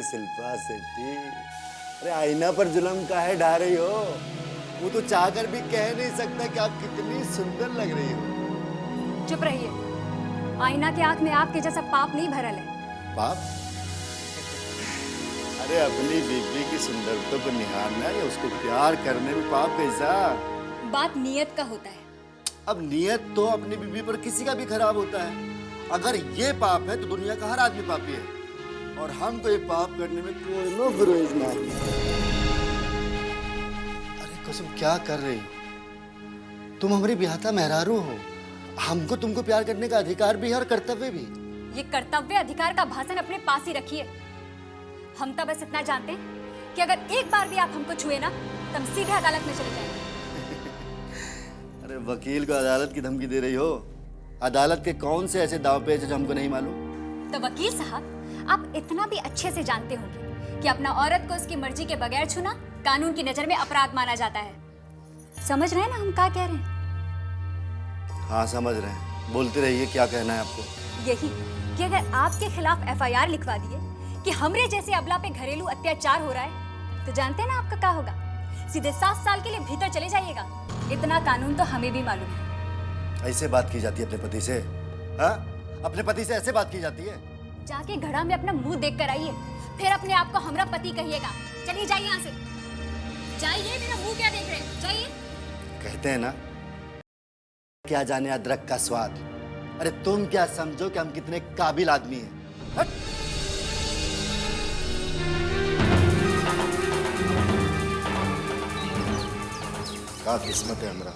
शिल्पा शेट्टी, अरे आईना पर जुल्म काहे ढा रही हो? वो तो चाहकर भी कह नहीं सकता कि आप कितनी सुंदर लग रही हो। चुप रहिए। आईना के आंख में आपके जैसा पाप नहीं भरल है। पाप? अरे अपनी बीबी की सुंदरता को निहारना या उसको प्यार करने में पाप कैसा? बात नियत का होता है। अब नियत तो अपनी बीबी पर किसी का भी खराब होता है। अगर ये पाप है तो दुनिया का हर आदमी पापी है, और हमको ये पाप करने में कोई नो गुरेज नहीं। अरे कसम, क्या कर रही हो तुम? हमारी ब्याहता मेहरारू हो, हमको तुमको प्यार करने का अधिकार भी है और कर्तव्य भी। ये कर्तव्य अधिकार का भाषण अपने पास ही रखिए। हम तो बस इतना जानते हैं कि अगर एक बार भी आप हमको छुए ना, तो हम सीधे अदालत में चले जाएंगे। अरे वकील को अदालत की धमकी दे रही हो? अदालत के कौन से ऐसे दाव पेच है जो हमको नहीं मालूम? तो वकील साहब, आप इतना भी अच्छे से जानते होंगे कि अपना औरत को उसकी मर्जी के बगैर छूना कानून की नजर में अपराध माना जाता है। समझ रहे हैं ना हम क्या कह रहे हैं? हाँ समझ रहे हैं, बोलते रहिए, क्या कहना है आपको? यही कि अगर आपके खिलाफ FIR लिखवा दिए कि हमरे जैसे अबला पे घरेलू अत्याचार हो रहा है, तो जानते हैं ना आपका क्या होगा? सीधे 7 साल के लिए भीतर चले जाइएगा। इतना कानून तो हमें भी मालूम है। ऐसे बात की जाती है अपने पति से? हाँ, अपने पति से ऐसे बात की जाती है? जाके घड़ा में अपना मुंह देख कर आइए, फिर अपने आप को हमरा पति कहिएगा। चलिए जाइए यहाँ से, जाइए। मेरा मुंह क्या देख रहे हैं? जाइए। कहते हैं ना क्या जाने अदरक का स्वाद। अरे तुम क्या समझो कि हम कितने काबिल आदमी हैं। हट! क्या किस्मत है हमरा,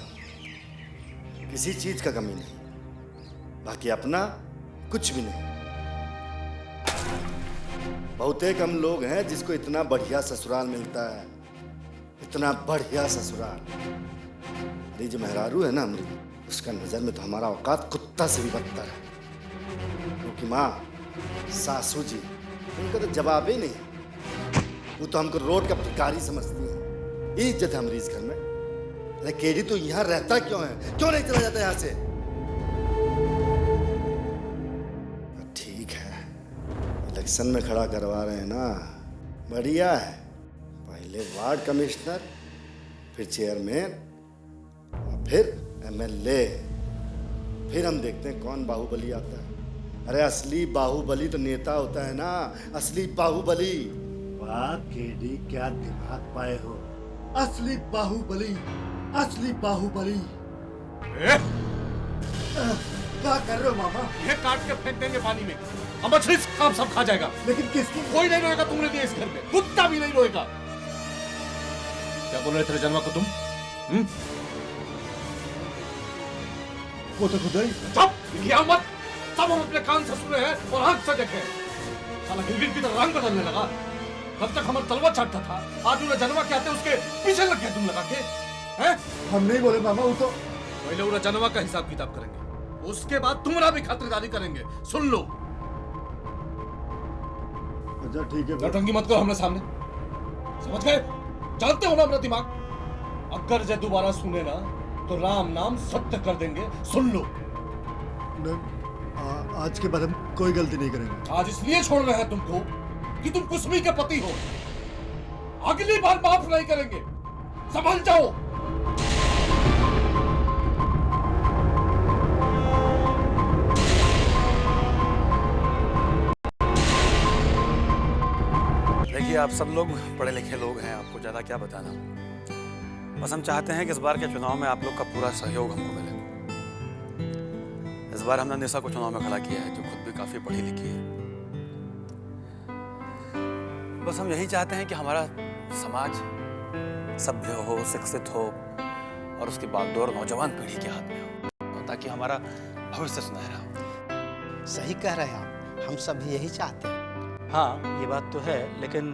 किसी चीज का कमी नहीं, बाकी अपना कुछ भी नहीं। बहुतेक हम लोग हैं जिसको इतना बढ़िया ससुराल मिलता है, इतना बढ़िया ससुराल। अरे जो मेहरारू है ना हमारी, उसका नजर में तो हमारा औकात कुत्ता से भी बदतर है। क्योंकि माँ सासू जी, उनका तो जवाब ही नहीं। वो तो हमको रोड का भिखारी समझती है। ये इज्जत है हमारी इस घर में। अरे केडी तो यहाँ रहता क्यों है, क्यों नहीं चला जाता यहाँ से? ठीक है, इलेक्शन में खड़ा करवा रहे हैं ना, बढ़िया है। पहले वार्ड कमिश्नर, फिर चेयरमैन, फिर एमएलए, फिर हम देखते हैं कौन बाहुबली आता है। अरे असली बाहुबली तो नेता होता है ना, असली बाहुबली। वाह केडी, क्या दिमाग पाए हो। असली बाहुबली, असली बाहुबली। क्या कर रहे हो मामा? ये काट के फेंक देंगे पानी में, हम मछली काम सब खा जाएगा। लेकिन किसकी? कोई नहीं रोएगा तुमने दिया इस घर में, कुत्ता भी नहीं रोएगा। क्या बोल रहे थे जनवा को तुम? वो तो खुद ही। चुप, लिया मत। सब हम अपने कान से सुने हैं और आंख से देखे। साला गिरगिट की तरह रंग बदलने लगा। कब तक हमारा तलवा चाटता था, आज उन्हें जनवा के आते उसके पीछे लग गया तुम लगा के। हैं? हम नहीं बोले मामा, वो तो पहले उन्हें जनवा का हिसाब किताब करेंगे, उसके बाद तुम्हारा भी खातिरदारी करेंगे। सुन लो। अच्छा ठीक है। नौटंकी मत करो हमारे सामने, समझ गए? जानते हो ना अपना दिमाग। अगर जे दोबारा सुने ना तो राम नाम सत्य कर देंगे। सुन लो। आज के बाद हम कोई गलती नहीं करेंगे। आज इसलिए छोड़ रहे हैं तुमको कि तुम कुसमी के पति हो। अगली बार माफ नहीं करेंगे, समझ जाओ। देखिए, आप सब लोग पढ़े लिखे लोग हैं, आपको ज़्यादा क्या बताना। बस हम चाहते हैं कि इस बार के चुनाव में आप लोग का पूरा सहयोग हमको मिले। इस बार हमने निशा को चुनाव में खड़ा किया है, जो खुद भी काफ़ी पढ़ी लिखी है। बस हम यही चाहते हैं कि हमारा समाज सभ्य हो, शिक्षित हो और उसकी बागडोर नौजवान पीढ़ी के हाथ में हो, ताकि हमारा भविष्य सुनहरा हो। सही कह रहे हैं आप, हम सब भी यही चाहते हैं। हाँ, ये बात तो है, लेकिन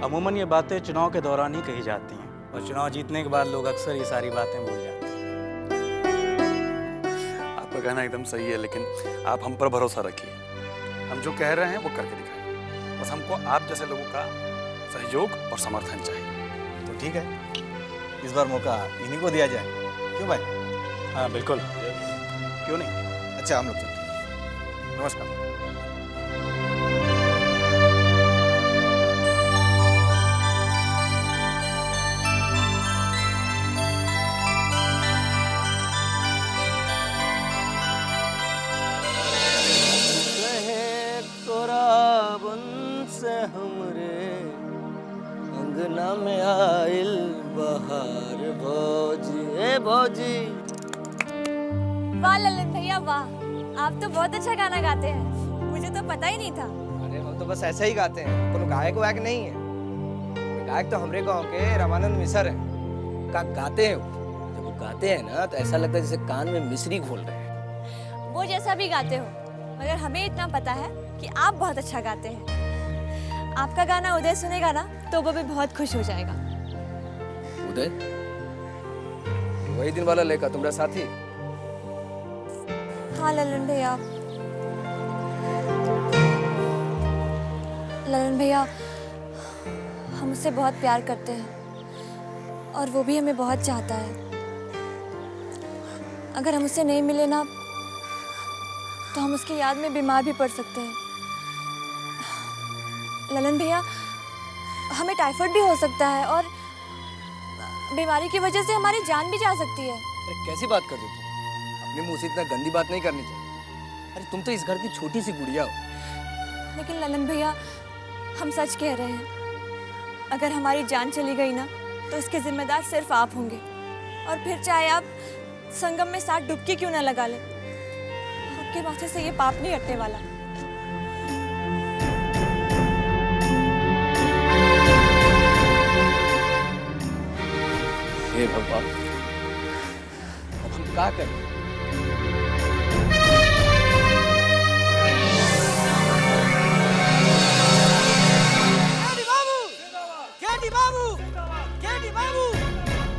अमूमन ये बातें चुनाव के दौरान ही कही जाती हैं और चुनाव जीतने के बाद लोग अक्सर ये सारी बातें भूल जाते हैं। आपका कहना एकदम सही है, लेकिन आप हम पर भरोसा रखिए। हम जो कह रहे हैं वो करके दिखाएं। बस हमको आप जैसे लोगों का सहयोग और समर्थन चाहिए। तो ठीक है, इस बार मौका इन्हीं को दिया जाए, क्यों भाई? हाँ बिल्कुल, क्यों नहीं। अच्छा, हम लोग चलते हैं। नमस्कार। अंगना में आइल बहार भौजी, ए भौजी। वाह ललन भैया वाह, आप तो बहुत अच्छा गाना गाते हैं, मुझे तो पता ही नहीं था। अरे हम तो बस ऐसे ही गाते हैं, कोनो गायक वायक नहीं है। गायक तो हमारे गांव के रामानंद मिसर हैं। का गाते हैं जब वो गाते हैं ना तो ऐसा लगता है जैसे कान में मिश्री घोल रहे हैं। वो जैसा भी गाते हो, मगर हमें इतना पता है कि आप बहुत अच्छा गाते हैं। आपका गाना उदय सुनेगा ना तो वो भी बहुत खुश हो जाएगा। उदय? वही दिन वाला लेका तुम्हारा साथी? हाँ ललन भैया। ललन भैया, हम उससे बहुत प्यार करते हैं और वो भी हमें बहुत चाहता है। अगर हम उससे नहीं मिले ना तो हम उसकी याद में बीमार भी पड़ सकते हैं। ललन भैया, हमें टाइफाइड भी हो सकता है और बीमारी की वजह से हमारी जान भी जा सकती है। अरे कैसी बात कर रही तुम? अपने मुंह से इतना गंदी बात नहीं करनी चाहिए। अरे तुम तो इस घर की छोटी सी गुड़िया हो। लेकिन ललन भैया, हम सच कह रहे हैं, अगर हमारी जान चली गई ना तो इसके जिम्मेदार सिर्फ आप होंगे। और फिर चाहे आप संगम में 7 डुबकी क्यों ना लगा ले। आपके माथे से ये पाप नहीं हटने वाला। हे भगवान, अब हम क्या करें? केटी बाबू, केटी बाबू,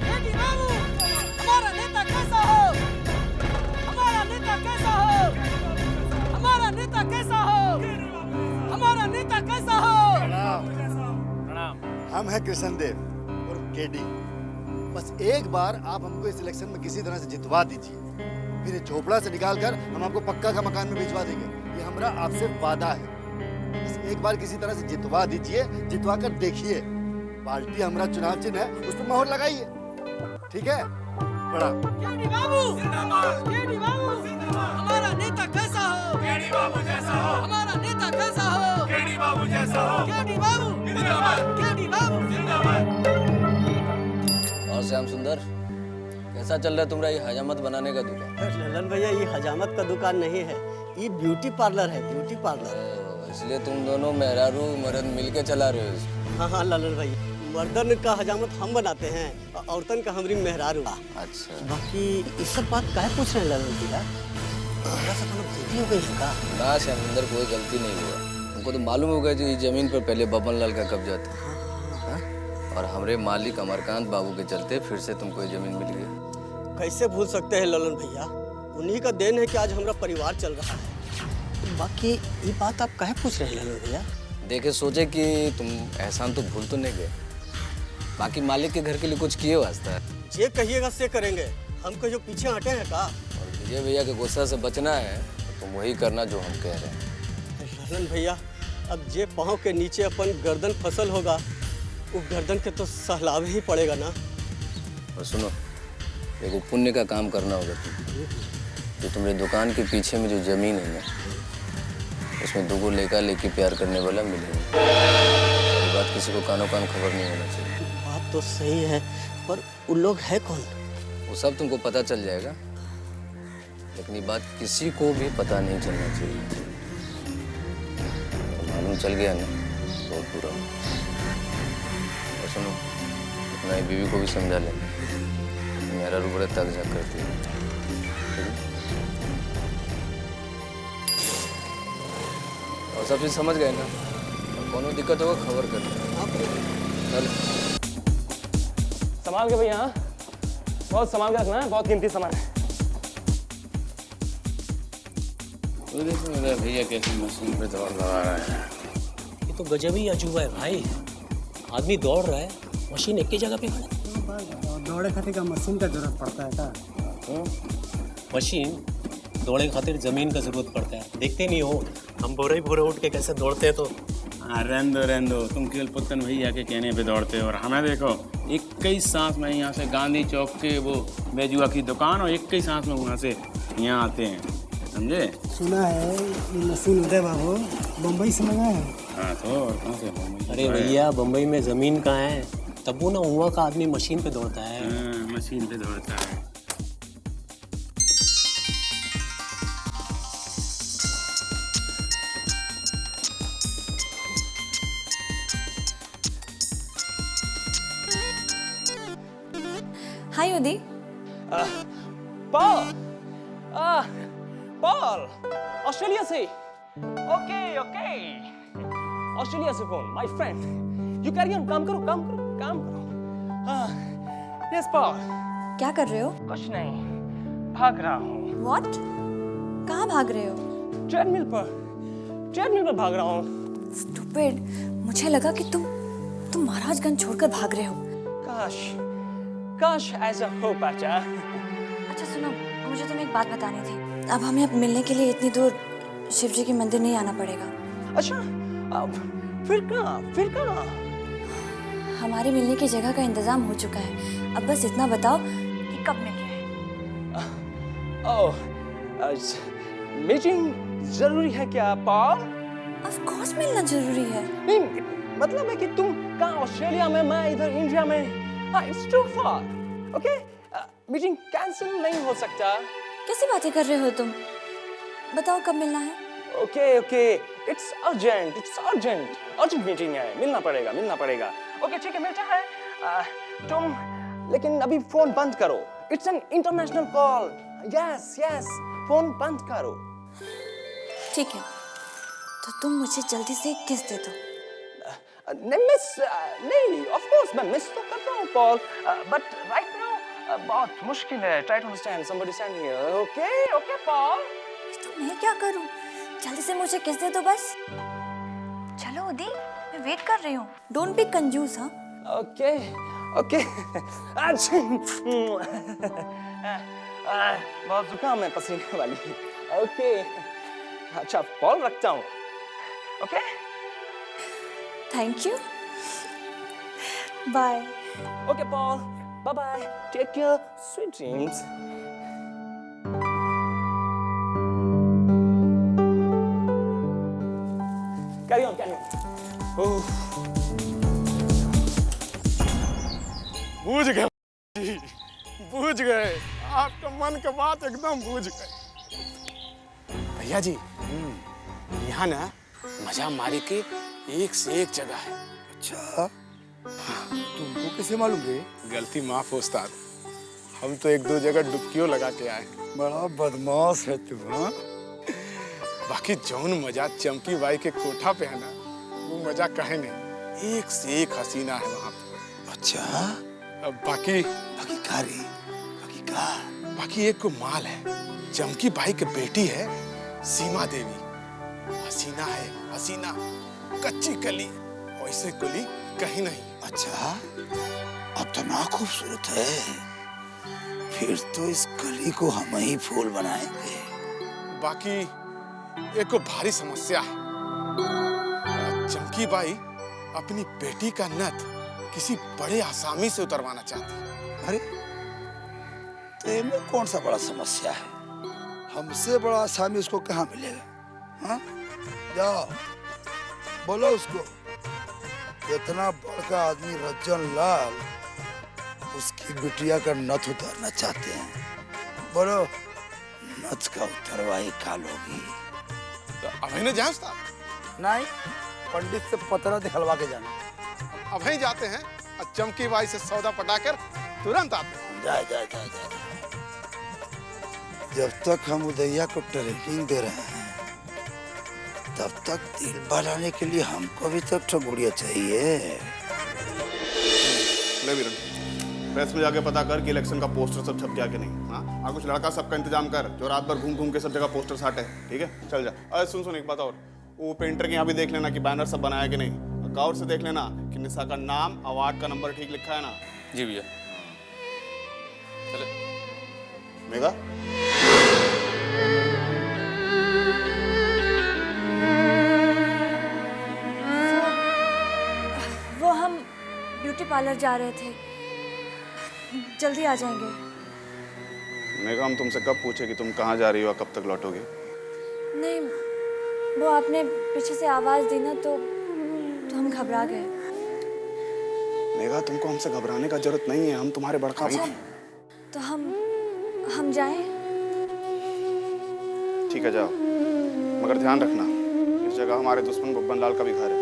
केटी बाबू, हमारा नेता कैसा हो? हमारा नेता कैसा हो? हमारा नेता कैसा हो? हमारा नेता कैसा हो? हम हैं कृष्ण देव और केडी। बस एक बार आप हमको इस इलेक्शन में किसी तरह से जितवा दीजिए, फिर झोपड़ा से निकाल कर हम आपको पक्का का मकान में भिजवा देंगे। ये हमारा आपसे वादा है। बस एक बार किसी तरह से जितवा दीजिए, जितवा कर देखिए। पार्टी हमारा चुनाव चिन्ह है, उस पर मोहर लगाइए। ठीक है? बड़ा केटी बाबू, केटी बाबू, हमारा नेता कैसा हो? केटी बाबू जैसा हो। हमारा नेता कैसा हो? केटी बाबू जैसा हो। केटी बाबू जिंदाबाद, केटी बाबू जिंदाबाद। और श्याम सुंदर, कैसा चल रहा है तुम्हारा ये हजामत बनाने का दुकान? ललन भैया, ये हजामत का दुकान नहीं है, ये ब्यूटी पार्लर है, ब्यूटी पार्लर। इसलिए तुम दोनों मेहरारू मर्द मिलके चला रहे हो इसको? हाँ हाँ ललन भैया, मर्दन का हजामत हम बनाते हैं, औरतन का हमारी मेहरारू। अच्छा, बाकी इस सब बात काहे पूछ रहे हैं ललन भैया? हमरा से कोनो गलती हो गई है का? ना श्याम सुंदर, कोई गलती नहीं हुआ। हमको तो मालूम हो गया कि इस जमीन पर पहले बबन लाल का कब्जा था, हाँ? और हमारे मालिक अमरकांत बाबू के चलते फिर से तुमको ये जमीन मिल गई। कैसे भूल सकते हैं ललन भैया, उन्हीं का देन है कि आज हमारा परिवार चल रहा है। बाकी ये बात आप काहे पूछ रहे हैं ललन भैया? देखे सोचे कि तुम एहसान तो भूल तो नहीं गए, बाकी मालिक के घर के लिए कुछ किए वास्ता। ये कहिएगा से करेंगे, हम कहीं पीछे हटे हैं का? और विजय भैया के गुस्सा से बचना है तो तुम वही करना जो हम कह रहे हैं। ललन भैया, अब जे पाँव के नीचे अपन गर्दन फसल होगा, वो गर्दन के तो सहलावे ही पड़ेगा ना। और सुनो, एक पुण्य का काम करना होगा तुम। जो तुम्हारी दुकान के पीछे में जो जमीन है ना, उसमें 2 लड़का लेके प्यार करने वाला मिलेंगे। ये बात किसी को कानो कान खबर नहीं होना चाहिए। बात तो सही है, पर उन लोग है कौन? वो सब तुमको पता चल जाएगा, लेकिन ये बात किसी को भी पता नहीं चलना चाहिए। मालूम चल गया ना, बहुत बुरा हो। और सुनो, अपना बीवी को भी समझा ले, मेरा रूबड़े तक जा करती है। और सब चीज समझ गए ना, और कोनो दिक्कत होगा खबर कर। चल संभाल के भैया, बहुत संभाल के रखना है, बहुत कीमती सामान है। तो देखो मेरा भैया कैसे मशीन पे दौड़ लगा रहा है। ये तो गजब ही अजूबा है भाई, आदमी दौड़ रहा है, मशीन एक ही जगह पे खड़ा। दौड़े खातिर का मशीन का जरूरत पड़ता है का? मशीन दौड़े खातिर जमीन का जरूरत पड़ता है, देखते नहीं हो हम भोरे उठ के कैसे दौड़ते हैं। तो रहने दो, तुम केवल पुतन भैया के कहने पे दौड़ते हो, और हमें देखो 21 सांस में यहाँ से गांधी चौक से वो बेजुआ की दुकान, और 21 सांस में वहाँ से यहाँ आते हैं, समझे? सुना है ये मशीन उदय बाबू बम्बई से मंगाए हैं। हाँ तो और कहाँ से बम्बई? अरे भैया, बम्बई में जमीन कहाँ है, तब वो ना वहाँ का आदमी मशीन पे दौड़ता है। मशीन पे दौड़ता है। हाय उदी। पॉल, पॉल, ऑस्ट्रेलिया से। ओके, ऑस्ट्रेलिया से phone, my friend. You carry on, काम करो। Yes Paul. क्या कर रहे हो? कुछ नहीं, भाग रहा हूँ। व्हाट? कहाँ भाग रहे हो? ट्रेडमिल पर भाग रहा हूँ। स्टूपिड, मुझे लगा कि तुम महाराजगंज छोड़कर भाग रहे हो। काश ऐसा हो पाता। अच्छा सुनो, मुझे तुम्हें एक बात बतानी थी। अब हमें मिलने के लिए इतनी दूर शिव जी के मंदिर नहीं आना पड़ेगा। अच्छा, फिर कहाँ? हमारे मिलने की जगह का इंतजाम हो चुका है। अब बस इतना बताओ कि कब मिल रहे हैं? मीटिंग जरूरी है क्या पॉल? ऑफ कोर्स मिलना जरूरी है। नहीं, मतलब है कि तुम कहाँ ऑस्ट्रेलिया में, मैं इधर इंडिया में। It's too far. Okay, meeting cancel नहीं हो सकता। कैसी बातें कर रहे हो तुम? बताओ कब मिलना है? ओके इट्स अर्जेंट मीटिंग है, मिलना पड़ेगा। ओके ठीक है, मिलता है। तुम लेकिन अभी फोन बंद करो, it's an international call. Yes phone बंद करो। ठीक है, तो तुम मुझे जल्दी से एक किस दे दो। नहीं ऑफ कोर्स मैं मिस तो कर रहा हूँ पॉल, बट राइट नाउ बहुत मुश्किल है। Try to understand, somebody stand here. Okay Paul. तो मैं क्या करूं? जल्दी से मुझे किस दे दो बस। चलो उदी, मैं वेट कर रही हूँ। डोंट बी कंजूस। हाँ ओके बहुत जुकाम है, पसीने वाली। ओके अच्छा पॉल रखता हूँ। Okay thank you, bye. Okay Paul, bye, take care, sweet dreams. Carry on. बूझ गए आपका मन का बात एकदम बूझ गए भैया जी। यहाँ ना मजा मारी के एक से एक जगह है। अच्छा, तुमको कैसे मालूम रे? गलती माफ हो उस्ताद, हम तो एक दो जगह डुबकियों लगा के आए। बड़ा बदमाश है तू। हाँ, बाकी जौन मजा चमकी बाई के कोठा पे है ना, वो मजा कहे नहीं। एक से एक हसीना है वहाँ पे। अच्छा, अब बाकी बाकी एक को माल है। चमकी बाई की बेटी है सीमा देवी। हसीना कच्ची कली, वैसे कुली कहीं नहीं। अच्छा, अब तो ना खूबसूरत है। फिर तो इस कली को हम ही फूल बनाएंगे। बाकी एक को भारी समस्या है। चमकी बाई अपनी बेटी का नथ किसी बड़े आसामी से उतरवाना चाहती है। अरे तो इनमें कौन सा बड़ा समस्या है? हमसे बड़ा आसामी उसको कहाँ मिलेगा? हाँ, जाओ बोलो उसको। इतना बड़का आदमी रज्जन लाल उसकी बिटिया का नथ उतारना चाहते हैं। बोलो, नथ का उतरवाई का लोगी? तो अभी न जाए उस्ताद? नहीं, पंडित से पतरा दिखलवा के जाना। अब ही जाते हैं और चमकी बाई से सौदा पटाकर तुरंत आते हैं। जा। जब तक हम उदैया को ट्रेनिंग दे रहे हैं, तब तक दिल बहलाने के लिए हमको भी तो ठगुड़िया चाहिए। ले वीरन, प्रेस में जाके पता कर कि इलेक्शन का पोस्टर सब छप गया कि नहीं। हाँ, और कुछ लड़का सबका इंतजाम कर जो रात भर घूम के सब जगह पोस्टर साटे। ठीक है, चल जा। अरे सुन एक बात और, वो पेंटर के यहाँ भी देख लेना कि बैनर सब बनाया कि नहीं। गौर से देख लेना कि निशा का नाम, अवार्ड का नंबर ठीक लिखा है ना। जी भैया। चले मेगा। वो हम ब्यूटी पार्लर जा रहे थे, जल्दी आ जाएंगे। मेगा, हम तुमसे कब पूछे कि तुम कहाँ जा रही हो, कब तक लौटोगे? नहीं, वो आपने पीछे से आवाज दी ना तो हम घबरा गए। मेगा, तुमको हमसे घबराने का जरूरत नहीं है, हम तुम्हारे बड़का भाई हैं। तो हम जाएं? ठीक है, जाओ, मगर ध्यान रखना इस जगह हमारे दुश्मन बब्बन लाल का भी घर है।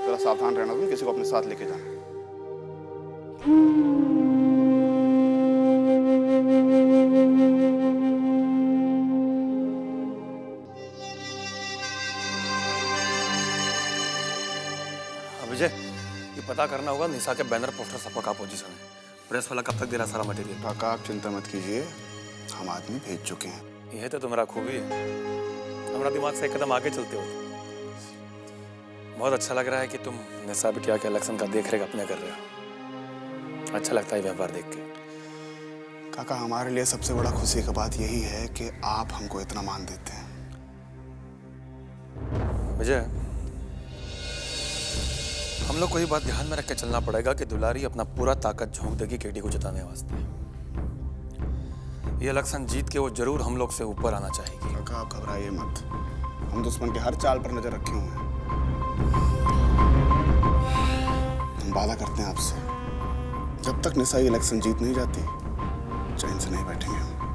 जरा सावधान रहना, तुम किसी को अपने साथ लेके जाना। विजय, ये पता करना होगा निशा के बैनर पोस्टर सबका क्या पोजीशन है। प्रेस वाला कब तक दे रहा सारा मटेरियल? काका आप चिंता मत कीजिए, हम आदमी भेज चुके हैं। यह तो तुम्हारा खूबी है, हमारा दिमाग से एक कदम आगे चलते हो। बहुत अच्छा लग रहा है कि तुम निशा बिटिया के इलेक्शन का देख रेख अपने कर रहे हो। अच्छा लगता है व्यवहार देख के। काका, हमारे लिए सबसे बड़ा खुशी की बात यही है कि आप हमको इतना मान देते हैं। विजय, हम लोग को ये बात ध्यान में रख के चलना पड़ेगा कि दुलारी अपना पूरा ताकत झोंक देगी केडी को जिताने वास्ते। ये इलेक्शन जीत के वो जरूर हम लोग से ऊपर आना चाहेगी। काका, आप घबराइए मत, हम दुश्मन के हर चाल पर नजर रखे हुए हैं। हम वादा करते हैं आपसे, जब तक निशा इलेक्शन जीत नहीं जाती, चैन से नहीं बैठेंगे।